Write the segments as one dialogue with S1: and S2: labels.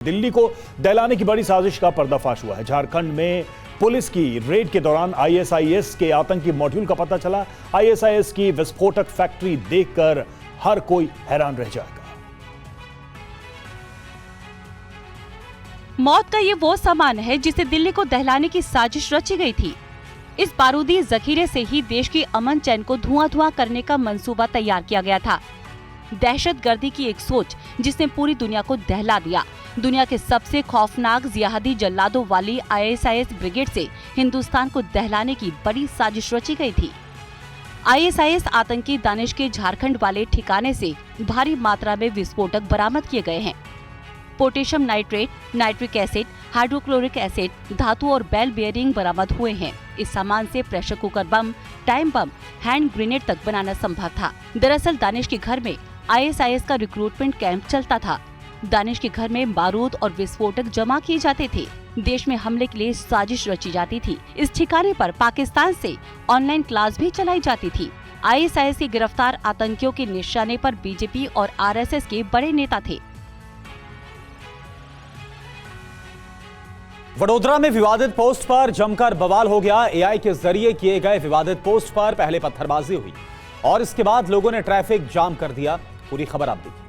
S1: दिल्ली को दहलाने की बड़ी साजिश का पर्दाफाश हुआ है। झारखंड में पुलिस की रेड के दौरान आईएसआईएस के आतंकी मॉड्यूल का पता चला। आईएसआईएस की विस्फोटक फैक्ट्री देखकर हर कोई हैरान रह जाएगा।
S2: मौत का ये वो सामान है जिसे दिल्ली को दहलाने की साजिश रची गई थी। इस बारूदी जखीरे से ही देश की अमन चैन को धुआं करने का मंसूबा तैयार किया गया था। दहशतगर्दी की एक सोच जिसने पूरी दुनिया को दहला दिया। दुनिया के सबसे खौफनाक जिहादी जल्लादों वाली आईएसआईएस ब्रिगेड से हिंदुस्तान को दहलाने की बड़ी साजिश रची गई थी। आईएसआईएस आतंकी दानिश के झारखंड वाले ठिकाने से भारी मात्रा में विस्फोटक बरामद किए गए हैं। Potassium nitrate, nitric acid, hydrochloric acid, धातु और बेल बेयरिंग बरामद हुए हैं। इस सामान से pressure cooker bomb, time bomb, hand grenade तक बनाना संभव था। दरअसल दानिश के घर में आईएसआईएस का रिक्रूटमेंट कैंप चलता था। दानिश के घर में बारूद और विस्फोटक जमा किए जाते थे। देश में हमले के लिए साजिश रची जाती थी। इस ठिकाने पर पाकिस्तान से ऑनलाइन क्लास भी चलाई जाती थी। आईएसआईएस के गिरफ्तार आतंकियों के निशाने पर बीजेपी और आरएसएस के बड़े नेता थे।
S3: वडोदरा में विवादित पोस्ट पर जमकर बवाल हो गया। एआई के जरिए किए गए विवादित पोस्ट पर पहले पत्थरबाजी हुई और इसके बाद लोगों ने ट्रैफिक जाम कर दिया। पूरी खबर आप देखिए।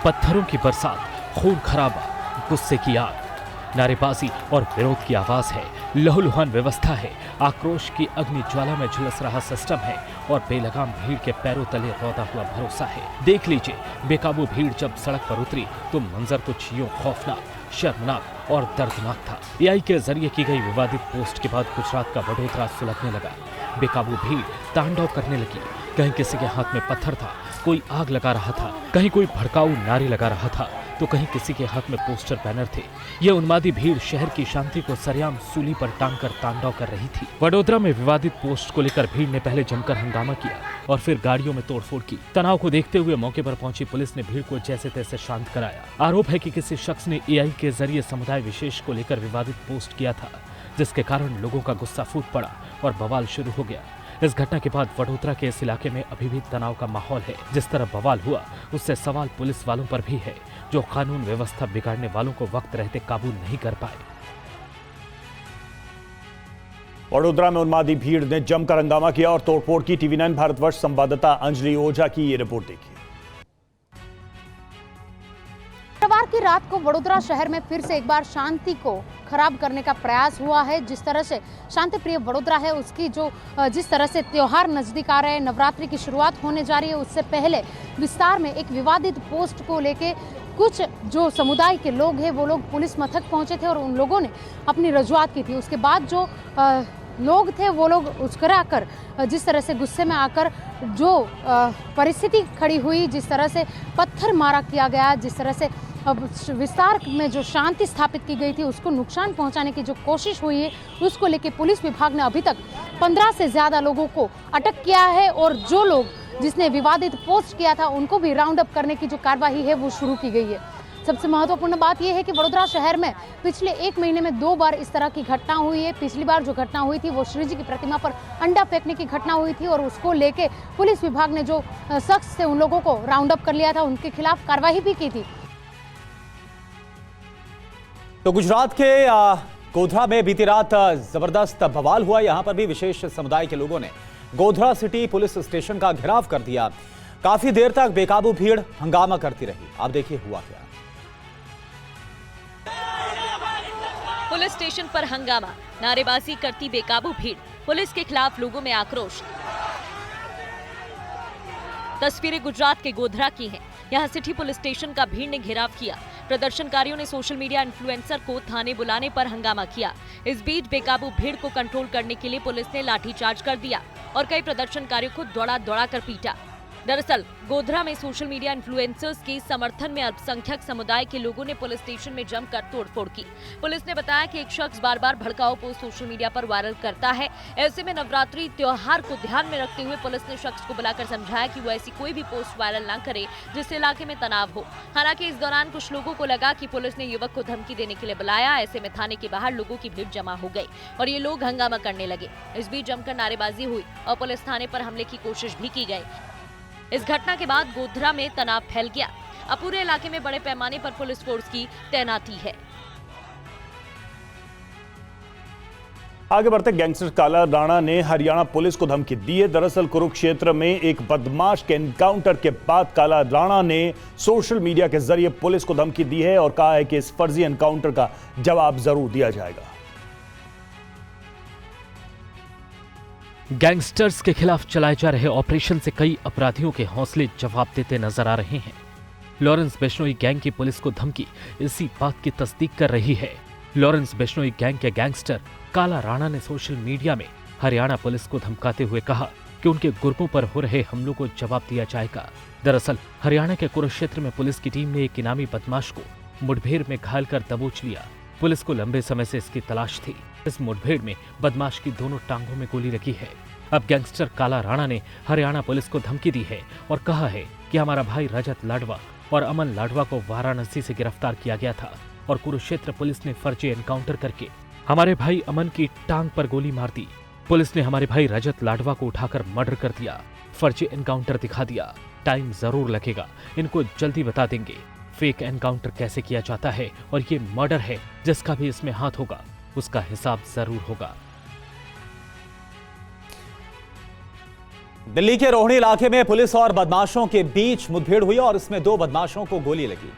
S4: पत्थरों की बरसात, खून खराबा, गुस्से की आग, नारेबाजी और विरोध की आवाज है। लहूलुहान व्यवस्था है, आक्रोश की अग्नि ज्वाला में झुलस रहा सिस्टम है और बेलगाम भीड़ के पैरों तले रौदा हुआ भरोसा है। देख लीजिए, बेकाबू भीड़ जब सड़क पर उतरी तो मंजर कुछ यूं खौफनाक, शर्मनाक और दर्दनाक था। एआई के जरिए की गई विवादित पोस्ट के बाद गुजरात का वडोदरा सुलगने लगा। बेकाबू भीड़ तांडव करने लगी। कहीं किसी के हाथ में पत्थर था, कोई आग लगा रहा था, कहीं कोई भड़काऊ नारे लगा रहा था, तो कहीं किसी के हाथ में पोस्टर बैनर थे। ये उन्मादी भीड़ शहर की शांति को सरेआम सूली पर टांगकर तांडव कर रही थी। वडोदरा में विवादित पोस्ट को लेकर भीड़ ने पहले जमकर हंगामा किया और फिर गाड़ियों में तोड़फोड़ की। तनाव को देखते हुए मौके पर पहुंची पुलिस ने भीड़ को जैसे तैसे शांत कराया। आरोप है कि किसी शख्स ने एआई के जरिए समुदाय विशेष को लेकर विवादित पोस्ट किया था, जिसके कारण लोगों का गुस्सा फूट पड़ा और बवाल शुरू हो गया। इस घटना के बाद वडोदरा के इस इलाके में अभी भी तनाव का माहौल है। जिस तरह बवाल हुआ उससे सवाल पुलिस वालों पर भी है, जो कानून व्यवस्था बिगाड़ने वालों को वक्त रहते काबू नहीं कर पाए।
S1: वडोदरा में उन्मादी भीड़ ने जमकर हंगामा किया और तोड़फोड़ की। टीवी 9 भारतवर्ष संवाददाता अंजलि ओझा की ये रिपोर्ट देखिए।
S5: शुक्रवार की रात को वडोदरा शहर में फिर से एक बार शांति को खराब करने का प्रयास हुआ है। जिस तरह से शांति प्रिय वडोदरा है, उसकी जिस तरह से त्योहार नजदीक आ रहे हैं, नवरात्रि की शुरुआत होने जा रही है, उससे पहले विस्तार में एक विवादित पोस्ट को लेके कुछ जो समुदाय के लोग हैं वो लोग पुलिस मथक पहुंचे थे और उन लोगों ने अपनी रजूआत की थी। उसके बाद जो लोग थे वो लोग उस्करा कर, जिस तरह से गुस्से में आकर जो परिस्थिति खड़ी हुई, जिस तरह से पत्थर मारा किया गया, जिस तरह से अब विस्तार में जो शांति स्थापित की गई थी उसको नुकसान पहुंचाने की जो कोशिश हुई है, उसको लेके पुलिस विभाग ने अभी तक 15 से ज़्यादा लोगों को अटक किया है और जो लोग जिसने विवादित पोस्ट किया था उनको भी राउंड अप करने की जो कार्यवाही है वो शुरू की गई है। सबसे महत्वपूर्ण बात यह है कि वडोदरा शहर में पिछले 1 महीने में 2 बार इस तरह की घटना हुई है। पिछली बार जो घटना हुई थी वो श्री जी की प्रतिमा पर अंडा फेंकने की घटना हुई थी और उसको लेके पुलिस विभाग ने जो शख्स थे उन लोगों को राउंड अप कर लिया था, उनके खिलाफ कार्रवाई भी की थी।
S3: तो गुजरात के गोधरा में बीती रात जबरदस्त बवाल हुआ। यहां पर भी विशेष समुदाय के लोगों ने गोधरा सिटी पुलिस स्टेशन का घेराव कर दिया। काफी देर तक बेकाबू भीड़ हंगामा करती रही। आप देखिए हुआ क्या।
S6: पुलिस स्टेशन पर हंगामा, नारेबाजी करती बेकाबू भीड़, पुलिस के खिलाफ लोगों में आक्रोश। तस्वीरें गुजरात के गोधरा की हैं। यहाँ सिटी पुलिस स्टेशन का भीड़ ने घेराव किया। प्रदर्शनकारियों ने सोशल मीडिया इन्फ्लुएंसर को थाने बुलाने पर हंगामा किया। इस बीच बेकाबू भीड़ को कंट्रोल करने के लिए पुलिस ने लाठीचार्ज कर दिया और कई प्रदर्शनकारियों को दौड़ा कर पीटा। दरअसल गोधरा में सोशल मीडिया इन्फ्लुएंसर्स के समर्थन में अल्पसंख्यक समुदाय के लोगों ने पुलिस स्टेशन में जमकर तोड़फोड़ की। पुलिस ने बताया कि एक शख्स बार बार भड़काऊ पोस्ट सोशल मीडिया पर वायरल करता है। ऐसे में नवरात्रि त्योहार को ध्यान में रखते हुए पुलिस ने शख्स को बुलाकर समझाया कि वो ऐसी कोई भी पोस्ट वायरल न करे जिससे इलाके में तनाव हो। हालांकि इस दौरान कुछ लोगों को लगा कि पुलिस ने युवक को धमकी देने के लिए बुलाया। ऐसे में थाने के बाहर लोगों की भीड़ जमा हो गई और ये लोग हंगामा करने लगे। इस बीच जमकर नारेबाजी हुई और पुलिस थाने पर हमले की कोशिश भी की गई। इस घटना के बाद गोधरा में तनाव फैल गया। अब पूरे इलाके में बड़े पैमाने पर पुलिस फोर्स की तैनाती है।
S1: आगे बढ़ते, गैंगस्टर काला राणा ने हरियाणा पुलिस को धमकी दी है। दरअसल कुरुक्षेत्र में एक बदमाश के एनकाउंटर के बाद काला राणा ने सोशल मीडिया के जरिए पुलिस को धमकी दी है और कहा है कि इस फर्जी एनकाउंटर का जवाब जरूर दिया जाएगा।
S4: गैंगस्टर्स के खिलाफ चलाए जा रहे ऑपरेशन से कई अपराधियों के हौसले जवाब देते नजर आ रहे हैं। लॉरेंस बिश्नोई गैंग की पुलिस को धमकी इसी बात की तस्दीक कर रही है। लॉरेंस बिश्नोई गैंग के गैंगस्टर काला राणा ने सोशल मीडिया में हरियाणा पुलिस को धमकाते हुए कहा कि उनके गुर्गों पर हो रहे हमलों को जवाब दिया जाएगा। दरअसल हरियाणा के कुरुक्षेत्र में पुलिस की टीम ने एक इनामी बदमाश को मुठभेड़ में घायल कर दबोच लिया। पुलिस को लंबे समय से इसकी तलाश थी। इस मुठभेड़ में बदमाश की दोनों टांगों में गोली लगी है। अब गैंगस्टर काला राणा ने हरियाणा पुलिस को धमकी दी है और कहा है कि हमारा भाई रजत लाडवा और अमन लाडवा को वाराणसी से गिरफ्तार किया गया था और कुरुक्षेत्र पुलिस ने फर्जी एनकाउंटर करके हमारे भाई अमन की टांग पर गोली मार दी। पुलिस ने हमारे भाई रजत लाडवा को उठाकर मर्डर कर दिया। फर्जी एनकाउंटर दिखा दिया। टाइम जरूर लगेगा, इनको जल्दी बता देंगे फेक एनकाउंटर कैसे किया जाता है और ये मर्डर है। जिसका भी इसमें हाथ होगा उसका हिसाब जरूर होगा।
S3: दिल्ली के रोहिणी इलाके में पुलिस और बदमाशों के बीच मुठभेड़ हुई और इसमें 2 बदमाशों को गोली लगी।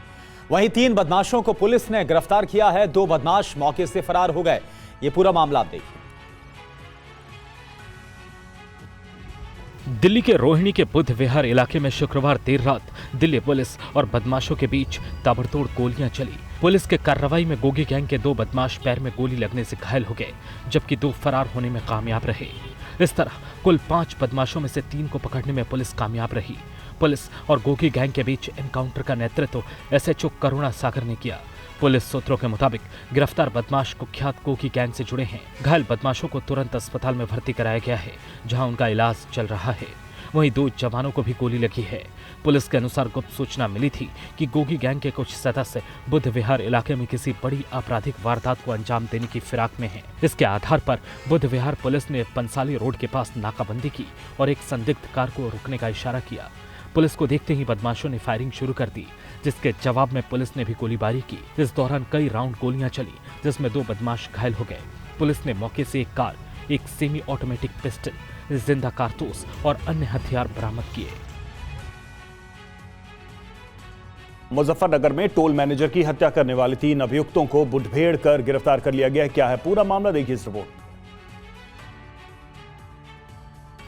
S3: वहीं 3 बदमाशों को पुलिस ने गिरफ्तार किया है। 2 बदमाश मौके से फरार हो गए। ये पूरा मामला आप देखिए।
S4: दिल्ली के रोहिणी के बुद्ध विहार इलाके में शुक्रवार देर रात दिल्ली पुलिस और बदमाशों के बीच ताबड़तोड़ गोलियां चली। पुलिस के कार्रवाई में गोगी गैंग के 2 बदमाश पैर में गोली लगने से घायल हो गए, जबकि 2 फरार होने में कामयाब रहे। इस तरह कुल 5 बदमाशों में से 3 को पकड़ने में पुलिस कामयाब रही। पुलिस और गोगी गैंग के बीच एनकाउंटर का नेतृत्व एसएचओ करुणा सागर ने किया। पुलिस सूत्रों के मुताबिक गिरफ्तार बदमाश कुख्यात गोगी गैंग से जुड़े हैं। घायल बदमाशों को तुरंत अस्पताल में भर्ती कराया गया है, जहां उनका इलाज चल रहा है। वहीं 2 जवानों को भी गोली लगी है। पुलिस के अनुसार गुप्त सूचना मिली थी कि गोगी गैंग के कुछ सदस्य बुद्ध विहार इलाके में किसी बड़ी आपराधिक वारदात को अंजाम देने की फिराक में हैं। इसके आधार पर बुद्ध विहार पुलिस ने पंसाली रोड के पास नाकाबंदी की और एक संदिग्ध कार को रुकने का इशारा किया। पुलिस को देखते ही बदमाशों ने फायरिंग शुरू कर दी, जिसके जवाब में पुलिस ने भी गोलीबारी की। इस दौरान कई राउंड गोलियां चली, जिसमें 2 बदमाश घायल हो गए। पुलिस ने मौके से एक कार, एक सेमी ऑटोमेटिक पिस्टल, जिंदा कारतूस और अन्य हथियार बरामद किए।
S1: मुजफ्फरनगर में टोल मैनेजर की हत्या करने वाले 3 अभियुक्तों को मुठभेड़ कर गिरफ्तार कर लिया गया। क्या है पूरा मामला, देखिए इस रिपोर्ट।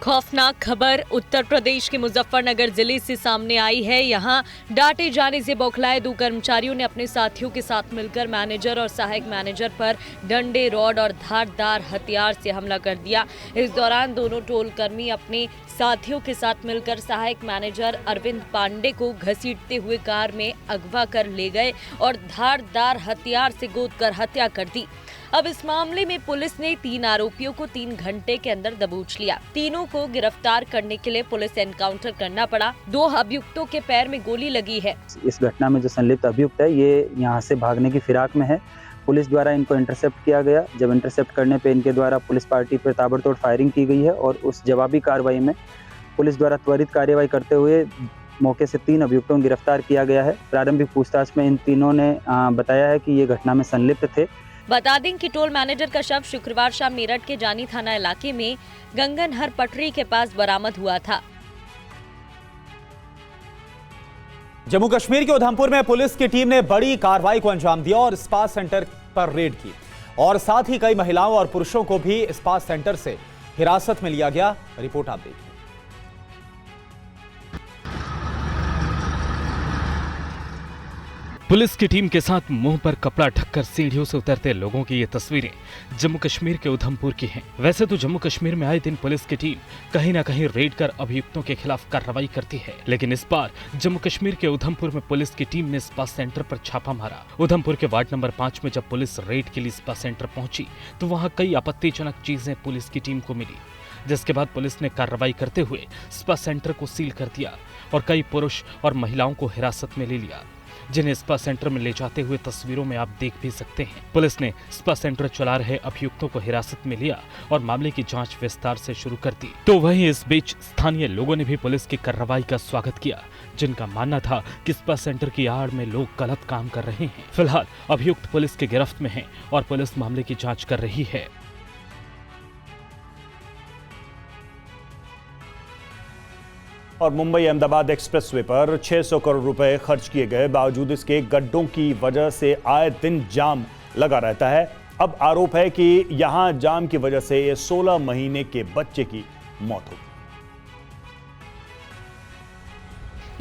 S6: खौफनाक खबर उत्तर प्रदेश के मुजफ्फरनगर जिले से सामने आई है। यहाँ डांटे जाने से बौखलाए 2 कर्मचारियों ने अपने साथियों के साथ मिलकर मैनेजर और सहायक मैनेजर पर डंडे, रॉड और धारदार हथियार से हमला कर दिया। इस दौरान दोनों टोल कर्मी अपने साथियों के साथ मिलकर सहायक मैनेजर अरविंद पांडे को घसीटते हुए कार में अगवा कर ले गए और धारदार हथियार से गोदकर हत्या कर दी। अब इस मामले में पुलिस ने 3 आरोपियों को 3 घंटे के अंदर दबोच लिया। तीनों को गिरफ्तार करने के लिए पुलिस एनकाउंटर करना पड़ा। 2 अभियुक्तों के पैर में गोली लगी है।
S7: इस घटना में जो संलिप्त अभियुक्त है ये यहाँ से भागने की फिराक में है। पुलिस द्वारा इनको इंटरसेप्ट किया गया। जब इंटरसेप्ट करने पे इनके द्वारा पुलिस पार्टी पर ताबड़तोड़ फायरिंग की गई है और उस जवाबी कार्रवाई में पुलिस द्वारा त्वरित कार्यवाही करते हुए मौके से 3 अभियुक्तों को गिरफ्तार किया गया है। प्रारंभिक पूछताछ में इन तीनों ने बताया है कि ये घटना में संलिप्त थे।
S6: बता दें कि टोल मैनेजर का शव शुक्रवार शाम मेरठ के जानी थाना इलाके में गंगनहर पटरी के पास बरामद हुआ था।
S3: जम्मू कश्मीर के उधमपुर में पुलिस की टीम ने बड़ी कार्रवाई को अंजाम दिया और स्पा सेंटर पर रेड की और साथ ही कई महिलाओं और पुरुषों को भी स्पा सेंटर से हिरासत में लिया गया। रिपोर्ट आप देखिए।
S4: पुलिस की टीम के साथ मुंह पर कपड़ा ढककर सीढ़ियों से उतरते लोगों की ये तस्वीरें जम्मू कश्मीर के उधमपुर की हैं। वैसे तो जम्मू कश्मीर में आए दिन पुलिस की टीम कहीं ना कहीं रेड कर अभियुक्तों के खिलाफ कार्रवाई करती है, लेकिन इस बार जम्मू कश्मीर के उधमपुर में पुलिस की टीम ने स्पा सेंटर पर छापा मारा। उधमपुर के वार्ड नंबर 5 में जब पुलिस रेड के लिए स्पा सेंटर पहुंची तो वहां कई आपत्तिजनक चीजें पुलिस की टीम को मिली, जिसके बाद पुलिस ने कार्रवाई करते हुए स्पा सेंटर को सील कर दिया और कई पुरुष और महिलाओं को हिरासत में ले लिया। जिन्हें स्पा सेंटर में ले जाते हुए तस्वीरों में आप देख भी सकते हैं। पुलिस ने स्पा सेंटर चला रहे अभियुक्तों को हिरासत में लिया और मामले की जांच विस्तार से शुरू कर दी। तो वहीं इस बीच स्थानीय लोगों ने भी पुलिस की कार्रवाई का स्वागत किया, जिनका मानना था कि स्पा सेंटर की आड़ में लोग गलत काम कर रहे हैं। फिलहाल अभियुक्त पुलिस की गिरफ्त में हैं और पुलिस मामले की जांच कर रही है।
S1: और मुंबई अहमदाबाद एक्सप्रेसवे पर 600 करोड़ रुपए खर्च किए गए, बावजूद इसके गड्ढों की वजह से आए दिन जाम लगा रहता है। अब आरोप है कि यहां जाम की वजह से 16 महीने के बच्चे की मौत हो गई।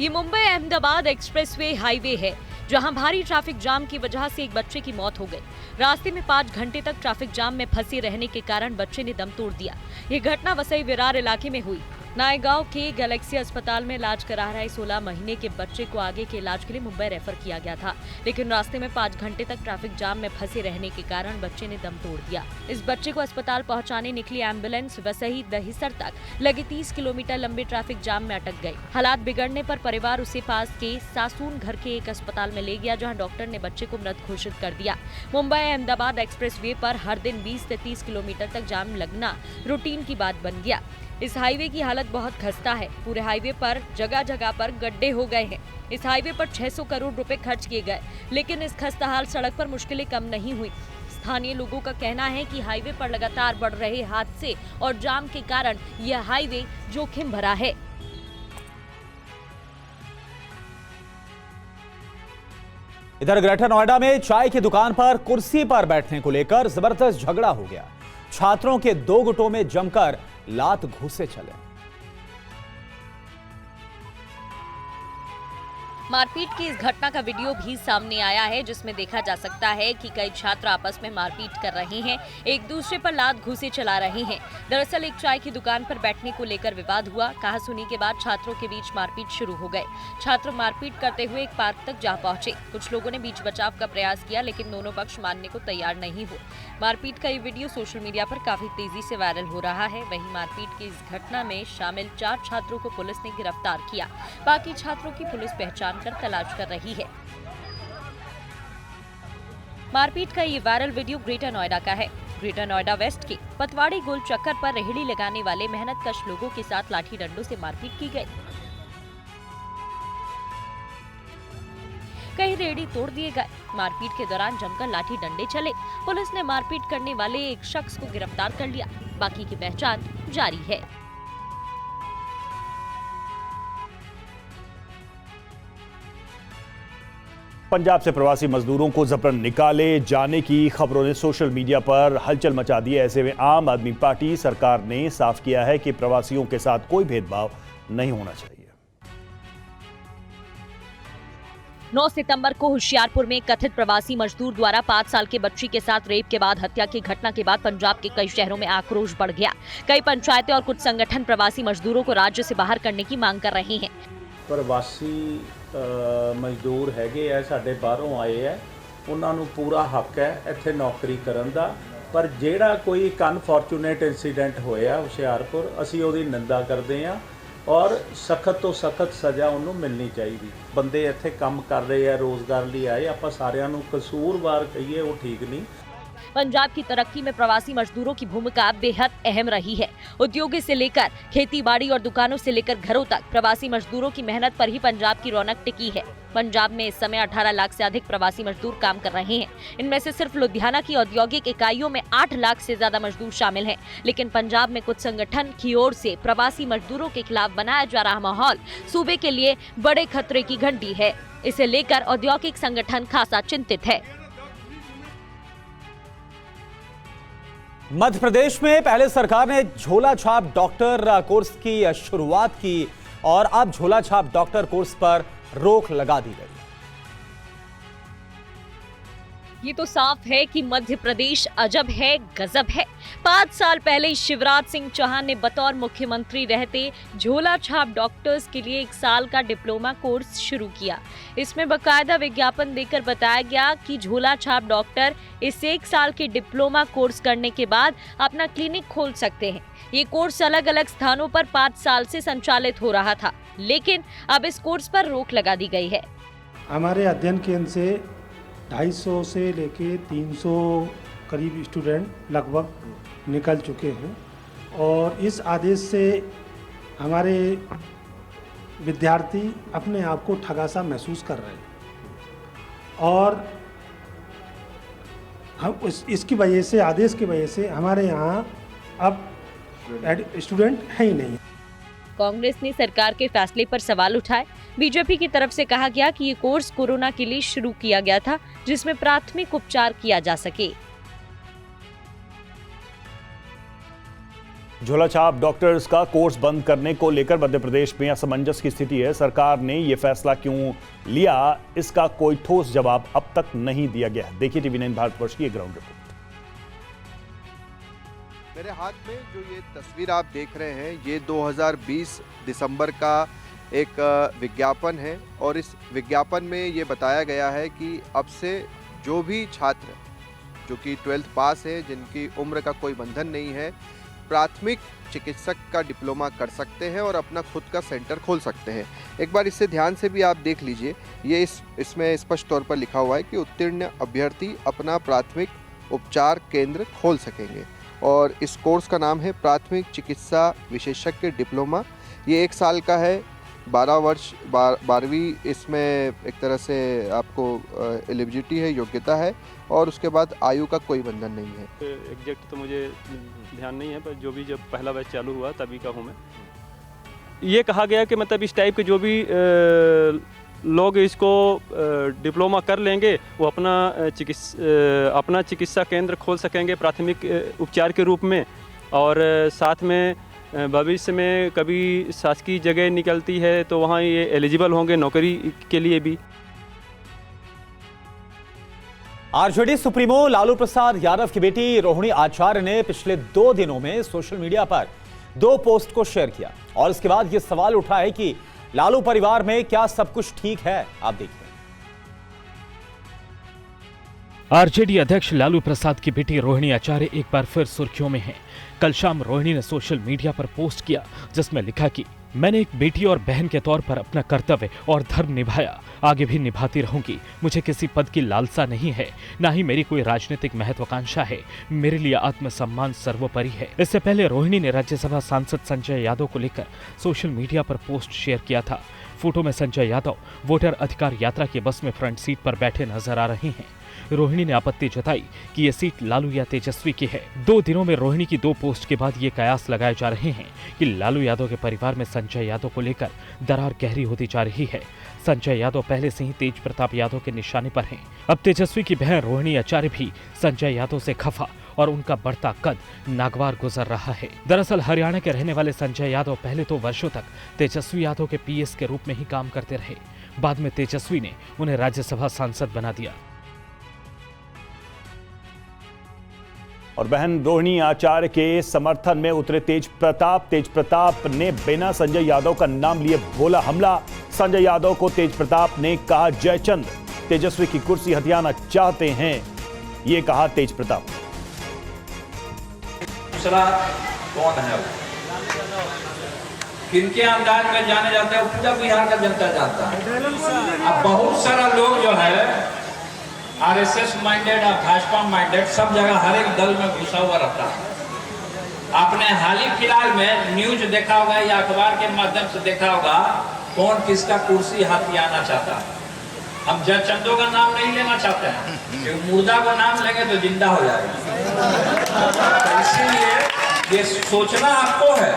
S6: ये मुंबई अहमदाबाद एक्सप्रेसवे हाईवे है, जहां भारी ट्रैफिक जाम की वजह से एक बच्चे की मौत हो गई। रास्ते में 5 घंटे तक ट्रैफिक जाम में फंसे रहने के कारण बच्चे ने दम तोड़ दिया। ये घटना वसई विरार इलाके में हुई। नायगांव के गैलेक्सी अस्पताल में इलाज करा रहे 16 महीने के बच्चे को आगे के इलाज के लिए मुंबई रेफर किया गया था, लेकिन रास्ते में 5 घंटे तक ट्रैफिक जाम में फंसे रहने के कारण बच्चे ने दम तोड़ दिया। इस बच्चे को अस्पताल पहुंचाने निकली एम्बुलेंस वसई दहिसर तक लगे 30 किलोमीटर लंबे ट्रैफिक जाम में अटक गई। हालात बिगड़ने पर परिवार उसे पास के सासून घर के एक अस्पताल में ले गया, जहाँ डॉक्टर ने बच्चे को मृत घोषित कर दिया। मुंबई अहमदाबाद एक्सप्रेस वे पर हर दिन 20 से 30 किलोमीटर तक जाम लगना रूटीन की बात बन गया। इस हाईवे की हालत बहुत खस्ता है। पूरे हाईवे पर जगह जगह पर गड्ढे हो गए हैं। इस हाईवे पर 600 करोड़ रुपए खर्च किए गए, लेकिन इस खस्ताहाल सड़क पर मुश्किलें कम नहीं हुई। स्थानीय लोगों का कहना है कि हाईवे पर लगातार बढ़ रहे हादसे और जाम के कारण यह हाईवे जोखिम भरा है।
S3: इधर ग्रेटर नोएडा में चाय की दुकान पर कुर्सी पर बैठने को लेकर जबरदस्त झगड़ा हो गया। छात्रों के 2 गुटों में जमकर लात घूसे चले।
S6: मारपीट की इस घटना का वीडियो भी सामने आया है, जिसमें देखा जा सकता है कि कई छात्र आपस में मारपीट कर रहे हैं, एक दूसरे पर लात घूसे चला रहे हैं। दरअसल एक चाय की दुकान पर बैठने को लेकर विवाद हुआ। कहासुनी के बाद छात्रों के बीच मारपीट शुरू हो गए। छात्र मारपीट करते हुए एक पार्क तक जा पहुंचे। कुछ लोगों ने बीच बचाव का प्रयास किया, लेकिन दोनों पक्ष मानने को तैयार नहीं हुए। मारपीट का ये वीडियो सोशल मीडिया पर काफी तेजी से वायरल हो रहा है। वहीं मारपीट की इस घटना में शामिल 4 छात्रों को पुलिस ने गिरफ्तार किया। बाकी छात्रों की पुलिस पहचान कर तलाश कर रही है। मारपीट का ये वायरल वीडियो ग्रेटर नोएडा का है। ग्रेटर नोएडा वेस्ट के पतवाड़ी गोल चक्कर पर रेहड़ी लगाने वाले मेहनतकश लोगों के साथ लाठी डंडों से मारपीट की गई। कई रेहड़ी तोड़ दिए गए। मारपीट के दौरान जमकर लाठी डंडे चले। पुलिस ने मारपीट करने वाले एक शख्स को गिरफ्तार कर लिया। बाकी की पहचान जारी है।
S1: पंजाब से प्रवासी मजदूरों को जबरन निकाले जाने की खबरों ने सोशल मीडिया पर हलचल मचा दी है। ऐसे में आम आदमी पार्टी सरकार ने साफ किया है कि प्रवासियों के साथ कोई भेदभाव नहीं होना चाहिए।
S6: 9 सितंबर को होशियारपुर में कथित प्रवासी मजदूर द्वारा 5 साल के बच्ची के साथ रेप के बाद हत्या की घटना के बाद पंजाब के कई शहरों में आक्रोश बढ़ गया। कई पंचायतें और कुछ संगठन प्रवासी मजदूरों को राज्य से बाहर करने की मांग कर रहे हैं।
S8: प्रवासी मजदूर हैगे आ, साडे बाहरों आए है, उन्होंने पूरा हक है इत्थे नौकरी करन दा, पर जेड़ा कोई एक अनफॉर्चुनेट इंसीडेंट होया होशियारपुर, असी उहदी निंदा करते हैं और सख्त तो सख्त सज़ा उन्होंने मिलनी चाहिए। बंदे इत्थे काम कर रहे हैं, रोज़गार लिए आए, आपां सारिआं नूं कसूरवार कहिए वो ठीक नहीं।
S6: पंजाब की तरक्की में प्रवासी मजदूरों की भूमिका बेहद अहम रही है। उद्योग से लेकर खेतीबाड़ी और दुकानों से लेकर घरों तक प्रवासी मजदूरों की मेहनत पर ही पंजाब की रौनक टिकी है। पंजाब में इस समय 18 लाख से अधिक प्रवासी मजदूर काम कर रहे हैं। इनमें से सिर्फ लुधियाना की औद्योगिक इकाइयों में 8 लाख से ज्यादा मजदूर शामिल हैं। लेकिन पंजाब में कुछ संगठन की ओर से प्रवासी मजदूरों के खिलाफ बनाया जा रहा माहौल सूबे के लिए बड़े खतरे की घंटी है। इसे लेकर औद्योगिक संगठन खासा चिंतित है।
S3: मध्य प्रदेश में पहले सरकार ने झोला छाप डॉक्टर कोर्स की शुरुआत की और अब झोला छाप डॉक्टर कोर्स पर रोक लगा दी गई।
S6: ये तो साफ है कि मध्य प्रदेश अजब है, गजब है। 5 साल पहले शिवराज सिंह चौहान ने बतौर मुख्यमंत्री रहते झोला छाप डॉक्टर्स के लिए 1 साल का डिप्लोमा कोर्स शुरू किया। इसमें बकायदा विज्ञापन देकर बताया गया कि झोला छाप डॉक्टर इस 1 साल के डिप्लोमा कोर्स करने के बाद अपना क्लिनिक खोल सकते हैं। ये कोर्स अलग अलग स्थानों पर 5 साल से संचालित हो रहा था, लेकिन अब इस कोर्स पर रोक लगा दी गई है।
S9: हमारे अध्ययन केंद्र से 250 से लेके 300 करीब स्टूडेंट लगभग निकल चुके हैं और इस आदेश से हमारे विद्यार्थी अपने आप को ठगा सा महसूस कर रहे हैं और हम इसकी वजह से, आदेश की वजह से हमारे यहाँ अब स्टूडेंट है ही नहीं।
S6: कांग्रेस ने सरकार के फैसले पर सवाल उठाए। बीजेपी की तरफ से कहा गया कि ये कोर्स कोरोना के लिए शुरू किया गया था, जिसमें प्राथमिक उपचार किया जा सके।
S1: झोलाछाप डॉक्टर्स का कोर्स बंद करने को लेकर मध्य प्रदेश में असमंजस की स्थिति है। सरकार ने यह फैसला क्यों लिया, इसका कोई ठोस जवाब अब तक नहीं दिया गया। देखिए TV9 भारतवर्ष की एक ग्राउंड रिपोर्ट।
S10: मेरे हाथ में जो ये तस्वीर आप देख रहे हैं, ये 2020 दिसंबर का एक विज्ञापन है और इस विज्ञापन में ये बताया गया है कि अब से जो भी छात्र जो कि 12th पास है, जिनकी उम्र का कोई बंधन नहीं है, प्राथमिक चिकित्सक का डिप्लोमा कर सकते हैं और अपना खुद का सेंटर खोल सकते हैं। एक बार इससे ध्यान से भी आप देख लीजिए, ये इसमें स्पष्ट तौर पर लिखा हुआ है कि उत्तीर्ण अभ्यर्थी अपना प्राथमिक उपचार केंद्र खोल सकेंगे और इस कोर्स का नाम है प्राथमिक चिकित्सा विशेषज्ञ डिप्लोमा। ये 1 साल का है, 12वीं इसमें एक तरह से आपको एलिजिबिलिटी है, योग्यता है और उसके बाद आयु का कोई बंधन नहीं है।
S11: एग्जैक्ट तो मुझे ध्यान नहीं है, पर जो भी जब पहला बैच चालू हुआ तभी का हूँ मैं। ये कहा गया कि मतलब इस टाइप के जो भी लोग इसको डिप्लोमा कर लेंगे वो अपना चिकित्सा केंद्र खोल सकेंगे प्राथमिक उपचार के रूप में और साथ में भविष्य में कभी शासकीय जगह निकलती है तो वहाँ ये एलिजिबल होंगे नौकरी के लिए भी।
S3: आरजेडी सुप्रीमो लालू प्रसाद यादव की बेटी रोहिणी आचार्य ने पिछले 2 दिनों में सोशल मीडिया पर 2 पोस्ट को शेयर किया और इसके बाद यह सवाल उठा है कि लालू परिवार में क्या सब कुछ ठीक है। आप देखिए।
S4: आरजेडी अध्यक्ष लालू प्रसाद की बेटी रोहिणी आचार्य एक बार फिर सुर्खियों में हैं। कल शाम रोहिणी ने सोशल मीडिया पर पोस्ट किया जिसमें लिखा कि मैंने एक बेटी और बहन के तौर पर अपना कर्तव्य और धर्म निभाया, आगे भी निभाती रहूंगी। मुझे किसी पद की लालसा नहीं है, ना ही मेरी कोई राजनीतिक महत्वाकांक्षा है। मेरे लिए आत्मसम्मान सर्वोपरि है। इससे पहले रोहिणी ने राज्यसभा सांसद संजय यादव को लेकर सोशल मीडिया पर पोस्ट शेयर किया था। फोटो में संजय यादव वोटर अधिकार यात्रा की बस में फ्रंट सीट पर बैठे नजर आ रहे हैं। रोहिणी ने आपत्ति जताई कि यह सीट लालू या तेजस्वी की है। 2 दिनों में रोहिणी की 2 पोस्ट के बाद ये कयास लगाए जा रहे हैं कि लालू यादव के परिवार में संजय यादव को लेकर दरार गहरी होती जा रही है। संजय यादव पहले से ही तेज प्रताप यादव के निशाने पर हैं। अब तेजस्वी की बहन रोहिणी आचार्य भी संजय यादव से खफा और उनका बढ़ता कद नागवार गुजर रहा है। दरअसल हरियाणा के रहने वाले संजय यादव पहले तो वर्षों तक तेजस्वी यादव के पीएस के रूप में ही काम करते रहे। बाद में तेजस्वी ने उन्हें राज्यसभा सांसद बना दिया।
S1: और बहन रोहिणी आचार्य के समर्थन में उतरे तेज प्रताप ने बिना संजय यादव का नाम लिए बोला हमला। संजय यादव को तेज प्रताप ने कहा जयचंद, तेजस्वी की कुर्सी हथियाना चाहते हैं, ये कहा तेज प्रताप।
S12: दूसरा कौन है, किनके अंदाज में जाने जाते हैं, पूरा बिहार का जनता जानता है। अब बहुत सारा लोग जो है आरएसएस माइंडेड और भाजपा माइंडेड सब जगह हर एक दल में घुसा हुआ रहता है। आपने हाल ही फिलहाल में न्यूज देखा होगा या अखबार के माध्यम से देखा होगा कौन किसका कुर्सी हथियाना चाहता है। हम जयचंदों का नाम नहीं लेना चाहते हैं क्योंकि मुर्दा को नाम लेंगे तो जिंदा हो जाएगा। तो इसीलिए ये सोचना आपको है।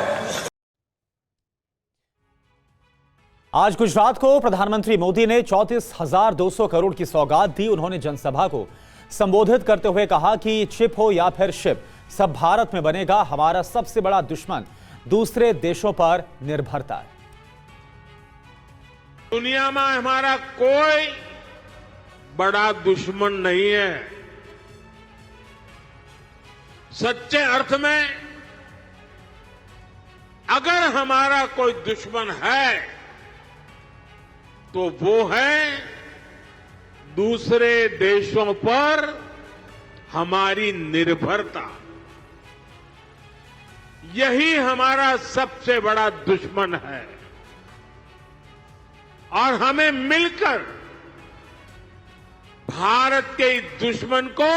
S3: आज गुजरात को प्रधानमंत्री मोदी ने 34,200 करोड़ की सौगात दी। उन्होंने जनसभा को संबोधित करते हुए कहा कि चिप हो या फिर शिप, सब भारत में बनेगा। हमारा सबसे बड़ा दुश्मन दूसरे देशों पर निर्भरता है।
S13: दुनिया में हमारा कोई बड़ा दुश्मन नहीं है। सच्चे अर्थ में अगर हमारा कोई दुश्मन है तो वो है दूसरे देशों पर हमारी निर्भरता। यही हमारा सबसे बड़ा दुश्मन है और हमें मिलकर भारत के इस दुश्मन को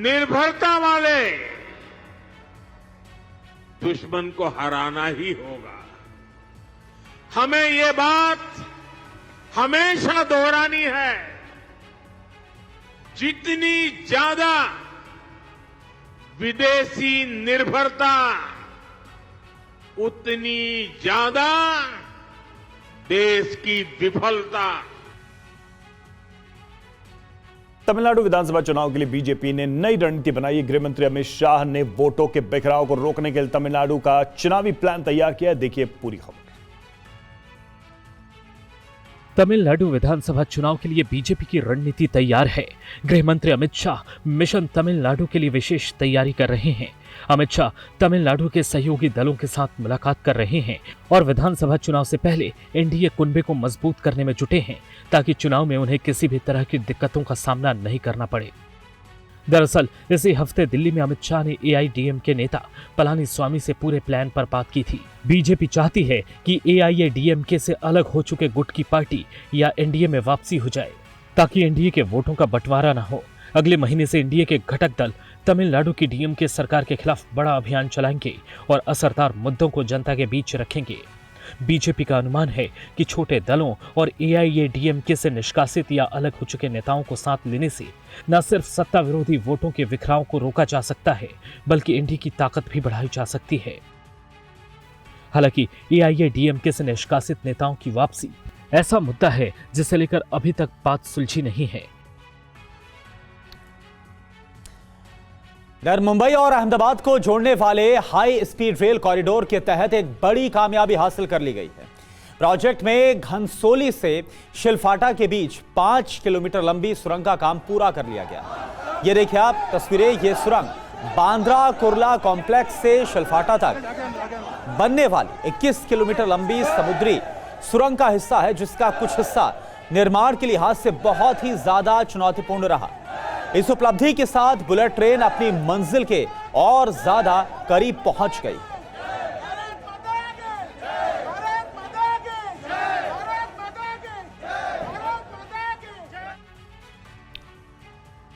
S13: निर्भरता वाले दुश्मन को हराना ही होगा। हमें ये बात हमेशा दोहरानी है, जितनी ज्यादा विदेशी निर्भरता उतनी ज्यादा देश की विफलता।
S1: तमिलनाडु विधानसभा चुनाव के लिए बीजेपी ने नई रणनीति बनाई। गृह मंत्री अमित शाह ने वोटों के बिखराव को रोकने के लिए तमिलनाडु का चुनावी प्लान तैयार किया है। देखिए पूरी खबर।
S4: तमिलनाडु विधानसभा चुनाव के लिए बीजेपी की रणनीति तैयार है। गृह मंत्री अमित शाह मिशन तमिलनाडु के लिए विशेष तैयारी कर रहे हैं। अमित शाह तमिलनाडु के सहयोगी दलों के साथ मुलाकात कर रहे हैं और विधानसभा चुनाव से पहले एनडीए कुनबे को मजबूत करने में जुटे हैं, ताकि चुनाव में उन्हें किसी भी तरह की दिक्कतों का सामना नहीं करना पड़े। दरअसल इसी हफ्ते दिल्ली में अमित शाह ने एआईएडीएमके नेता पलानीस्वामी से पूरे प्लान पर बात की थी। बीजेपी चाहती है कि एआईएडीएमके से अलग हो चुके गुट की पार्टी या एनडीए में वापसी हो जाए, ताकि एनडीए के वोटों का बंटवारा न हो। अगले महीने से एनडीए के घटक दल तमिलनाडु की डीएमके सरकार के खिलाफ बड़ा अभियान चलाएंगे और असरदार मुद्दों को जनता के बीच रखेंगे। बीजेपी का अनुमान है कि छोटे दलों और एआईएडीएमके से निष्कासित या अलग हो चुके नेताओं को साथ लेने से न सिर्फ सत्ता विरोधी वोटों के बिखराव को रोका जा सकता है, बल्कि एनडीए की ताकत भी बढ़ाई जा सकती है। हालांकि एआईएडीएमके से निष्कासित नेताओं की वापसी ऐसा मुद्दा है जिसे लेकर अभी तक बात सुलझी नहीं है।
S3: मुंबई और अहमदाबाद को जोड़ने वाले हाई स्पीड रेल कॉरिडोर के तहत एक बड़ी कामयाबी हासिल कर ली गई है। प्रोजेक्ट में घनसोली से शिलफाटा के बीच 5 किलोमीटर लंबी सुरंग का काम पूरा कर लिया गया। ये देखिए आप तस्वीरें, ये सुरंग बांद्रा कुर्ला कॉम्प्लेक्स से शिलफाटा तक बनने वाली 21 किलोमीटर लंबी समुद्री सुरंग का हिस्सा है, जिसका कुछ हिस्सा निर्माण के लिहाज से बहुत ही ज्यादा चुनौतीपूर्ण रहा। इस उपलब्धि के साथ बुलेट ट्रेन अपनी मंजिल के और ज्यादा करीब पहुंच गई।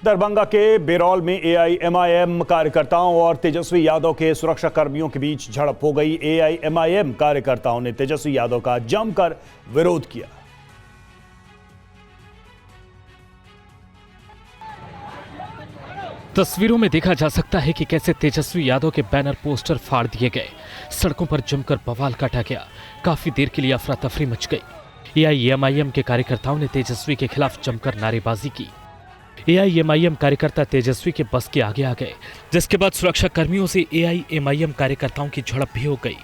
S1: दरभंगा के बेरौल में एआईएमआईएम कार्यकर्ताओं और तेजस्वी यादव के सुरक्षा कर्मियों के बीच झड़प हो गई। एआईएमआईएम कार्यकर्ताओं ने तेजस्वी यादव का जमकर विरोध किया।
S4: तस्वीरों में देखा जा सकता है कि कैसे तेजस्वी यादव के बैनर पोस्टर फाड़ दिए गए, सड़कों पर जमकर बवाल काटा गया। काफी देर के लिए अफरा तफरी मच गई। एआईएमआईएम के कार्यकर्ताओं ने तेजस्वी के खिलाफ जमकर नारेबाजी की। एआईएमआईएम कार्यकर्ता तेजस्वी के बस के आगे आ गए, जिसके बाद सुरक्षा कर्मियों से एआईएमआईएम कार्यकर्ताओं की झड़प भी हो गई।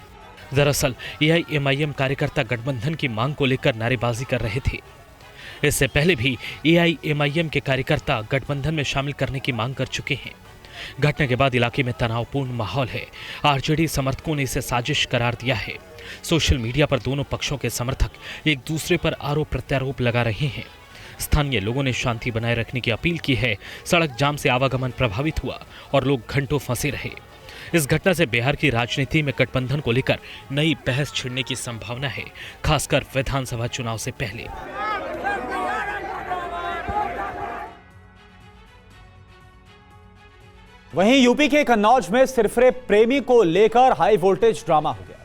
S4: दरअसल एआईएमआईएम कार्यकर्ता गठबंधन की मांग को लेकर नारेबाजी कर रहे थे। इससे पहले भी एआईएमआईएम के कार्यकर्ता गठबंधन में शामिल करने की मांग कर चुके हैं। घटना के बाद इलाके में तनावपूर्ण माहौल है। आरजेडी समर्थकों ने इसे साजिश करार दिया है। सोशल मीडिया पर दोनों पक्षों के समर्थक एक दूसरे पर आरोप प्रत्यारोप लगा रहे हैं। स्थानीय लोगों ने शांति बनाए रखने की अपील की है। सड़क जाम से आवागमन प्रभावित हुआ और लोग घंटों फंसे रहे। इस घटना से बिहार की राजनीति में गठबंधन को लेकर नई बहस छिड़ने की संभावना है, खासकर विधानसभा चुनाव से पहले।
S3: वहीं यूपी के कन्नौज में सिरफिरे प्रेमी को लेकर हाई वोल्टेज ड्रामा हो गया।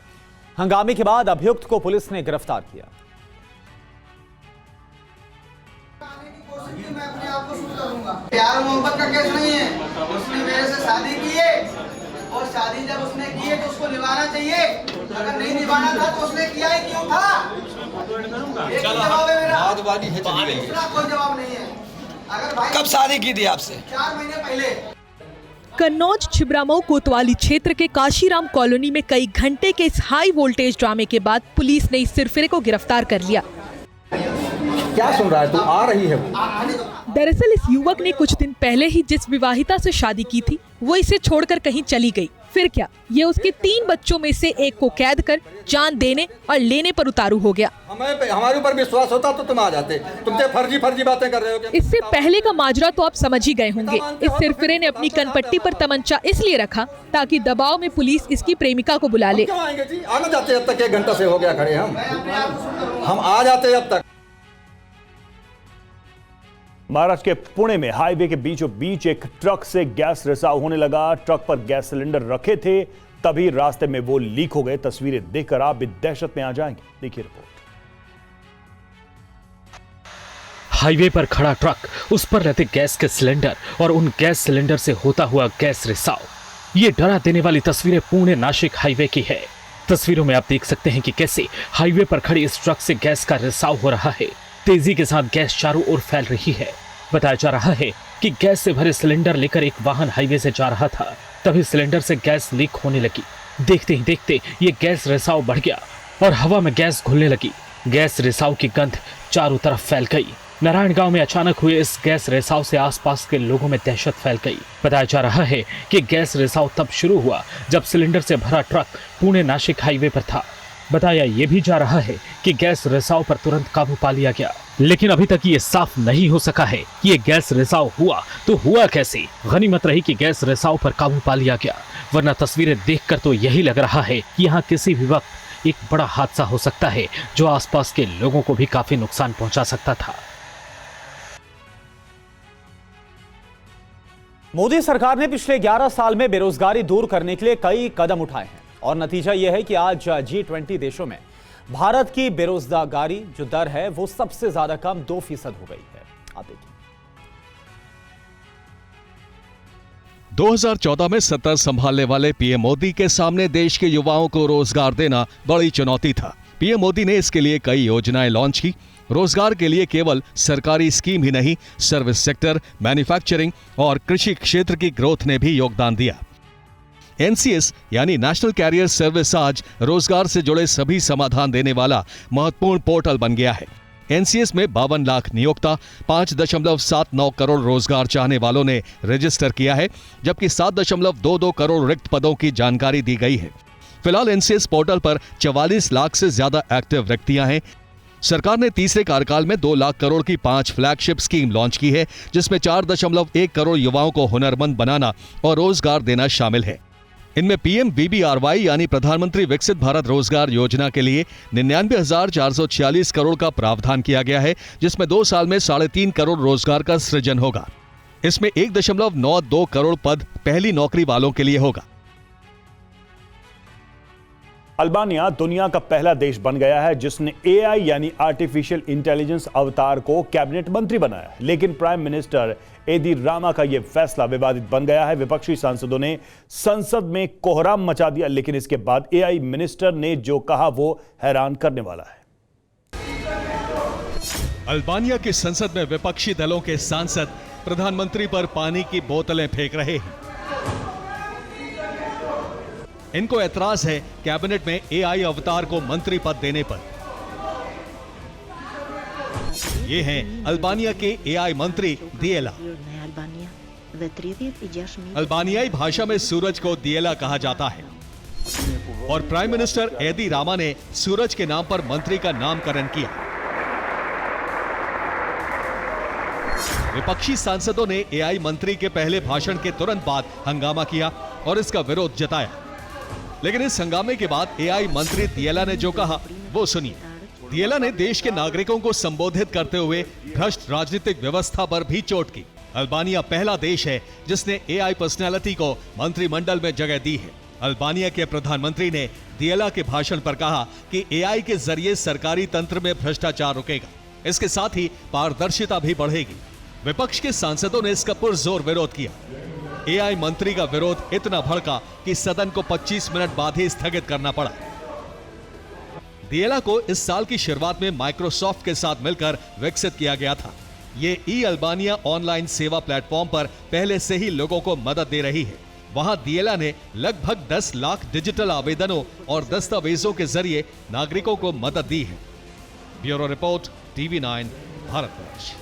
S3: हंगामे के बाद अभियुक्त को पुलिस ने गिरफ्तार किया।
S14: मैं अपने आप को शुरू करूंगा। प्यार मोहब्बत का केस नहीं है। उसने मेरे से शादी की है और शादी जब उसने की है तो उसको निभाना चाहिए। अगर नहीं निभाना था तो उसने किया ही क्यों था? एक जवाब है मेरा। दूसरा कोई जवाब नहीं है। अगर भाई
S15: कब शादी की थी आपसे?
S14: 4 महीने पहले।
S16: कन्नौज छिबरामऊ कोतवाली क्षेत्र के काशीराम कॉलोनी में कई घंटे के इस हाई वोल्टेज ड्रामे के बाद पुलिस ने इस सिरफिरे को गिरफ्तार कर लिया।
S15: क्या सुन रहा है तू? आ रही है वो।
S16: दरअसल इस युवक ने कुछ दिन पहले ही जिस विवाहिता से शादी की थी वो इसे छोड़कर कहीं चली गई। फिर क्या, ये उसके 3 बच्चों में से एक को कैद कर जान देने और लेने पर उतारू हो गया।
S15: हमारे ऊपर विश्वास होता तो तुम आ जाते। तुम फर्जी बातें कर रहे हो।
S16: इससे पहले का माजरा तो आप समझ ही गए होंगे। इस सिरफिरे ने अपनी कनपट्टी पर तमंचा इसलिए रखा ताकि दबाव में पुलिस इसकी प्रेमिका को बुला ले।
S15: आना जाते अब तक 1 घंटा से हो गया खड़े हम आ जाते अब तक।
S1: महाराष्ट्र के पुणे में हाईवे के बीचों बीच एक ट्रक से गैस रिसाव होने लगा। ट्रक पर गैस सिलेंडर रखे थे, तभी रास्ते में वो लीक हो गए। तस्वीरें देखकर आप भी दहशत में आ जाएंगे। देखिए रिपोर्ट।
S4: हाईवे पर खड़ा ट्रक, उस पर रहते गैस के सिलेंडर और उन गैस सिलेंडर से होता हुआ गैस रिसाव। ये डरा देने वाली तस्वीरें पुणे नासिक हाईवे की है। तस्वीरों में आप देख सकते हैं कि कैसे हाईवे पर खड़ी इस ट्रक से गैस का रिसाव हो रहा है। तेजी के साथ गैस चारों ओर फैल रही है। बताया जा रहा है कि गैस से भरे सिलेंडर लेकर एक वाहन हाईवे से जा रहा था, तभी सिलेंडर से गैस लीक होने लगी। देखते ही देखते ये गैस रिसाव बढ़ गया और हवा में गैस घुलने लगी। गैस रिसाव की गंध चारों तरफ फैल गई। नारायण गांव में अचानक हुए इस गैस रिसाव से आसपास के लोगों में दहशत फैल गई। बताया जा रहा है कि गैस रिसाव तब शुरू हुआ जब सिलेंडर से भरा ट्रक पुणे नासिक हाईवे पर था। बताया यह भी जा रहा है कि गैस रिसाव पर तुरंत काबू पा लिया गया, लेकिन अभी तक ये साफ नहीं हो सका है कि ये गैस रिसाव हुआ तो हुआ कैसे। गनीमत रही कि गैस रिसाव पर काबू पा लिया गया, वरना तस्वीरें देखकर तो यही लग रहा है कि यहाँ किसी भी वक्त एक बड़ा हादसा हो सकता है जो आसपास के लोगों को भी काफी नुकसान पहुंचा सकता था।
S3: मोदी सरकार ने पिछले 11 साल में बेरोजगारी दूर करने के लिए कई कदम उठाए हैं और नतीजा यह है कि आज G20 देशों में भारत की बेरोजगारी जो दर है वो सबसे ज्यादा कम 2% हो गई है। आप देखिए।
S17: 2014 में सत्ता संभालने वाले पीएम मोदी के सामने देश के युवाओं को रोजगार देना बड़ी चुनौती था। पीएम मोदी ने इसके लिए कई योजनाएं लॉन्च की। रोजगार के लिए केवल सरकारी स्कीम ही नहीं, सर्विस सेक्टर, मैन्युफैक्चरिंग और कृषि क्षेत्र की ग्रोथ ने भी योगदान दिया। एनसीएस यानी नेशनल कैरियर सर्विस आज रोजगार से जुड़े सभी समाधान देने वाला महत्वपूर्ण पोर्टल बन गया है। एनसीएस में 52 लाख नियोक्ता, 5.79 करोड़ रोजगार चाहने वालों ने रजिस्टर किया है, जबकि 7.22 करोड़ रिक्त पदों की जानकारी दी गई है। फिलहाल एनसीएस पोर्टल पर 44 लाख से ज्यादा एक्टिव व्यक्तियां हैं। सरकार ने तीसरे कार्यकाल में 2 लाख करोड़ की 5 फ्लैगशिप स्कीम लॉन्च की है, जिसमें 4.1 करोड़ युवाओं को हुनरमंद बनाना और रोजगार देना शामिल है। इनमें PMVBRY यानी प्रधानमंत्री विकसित भारत रोजगार योजना के लिए 99,446 करोड़ का प्रावधान किया गया है, जिसमें 2 साल में 3.5 करोड़ रोजगार का सृजन होगा। इसमें 1.92 करोड़ पद पहली नौकरी वालों के लिए होगा।
S1: अल्बानिया दुनिया का पहला देश बन गया है जिसने AI यानी आर्टिफिशियल इंटेलिजेंस अवतार को कैबिनेट मंत्री बनाया, लेकिन प्राइम मिनिस्टर एदी रामा का यह फैसला विवादित बन गया है। विपक्षी सांसदों ने संसद में कोहराम मचा दिया, लेकिन इसके बाद AI मिनिस्टर ने जो कहा वो हैरान करने वाला है।
S17: अल्बानिया की संसद में विपक्षी दलों के सांसद प्रधानमंत्री पर पानी की बोतलें फेंक रहे हैं। इनको ऐतराज है कैबिनेट में AI अवतार को मंत्री पद देने पर। ये हैं अल्बानिया के AI मंत्री दिएला। अल्बानियाई भाषा में सूरज को दिएला कहा जाता है और प्राइम मिनिस्टर एदी रामा ने सूरज के नाम पर मंत्री का नामकरण किया। विपक्षी सांसदों ने AI मंत्री के पहले भाषण के तुरंत बाद हंगामा किया और इसका विरोध जताया, लेकिन इस हंगामे के बाद AI मंत्री दिएला ने जो कहा वो सुनिए। दिएला ने देश के नागरिकों को संबोधित करते हुए भ्रष्ट राजनीतिक व्यवस्था पर भी चोट की। अल्बानिया पहला देश है जिसने AI पर्सनैलिटी को मंत्रिमंडल में जगह दी है। अल्बानिया के प्रधानमंत्री ने दिएला के भाषण पर कहा कि AI के जरिए सरकारी तंत्र में भ्रष्टाचार रुकेगा, इसके साथ ही पारदर्शिता भी बढ़ेगी। विपक्ष के सांसदों ने इसका पुरजोर विरोध किया। AI मंत्री का विरोध इतना भड़का कि सदन को 25 मिनट बाद ही स्थगित करना पड़ा। दिएला को इस साल की शुरुआत में माइक्रोसॉफ्ट के साथ मिलकर विकसित किया गया था। ये अल्बानिया ऑनलाइन सेवा प्लेटफॉर्म पर पहले से ही लोगों को मदद दे रही है। वहां दिएला ने लगभग 10 लाख डिजिटल आवेदनों और दस्तावेजों के जरिए नागरिकों को मदद दी है। Bureau report, TV9, Bharatvarsh.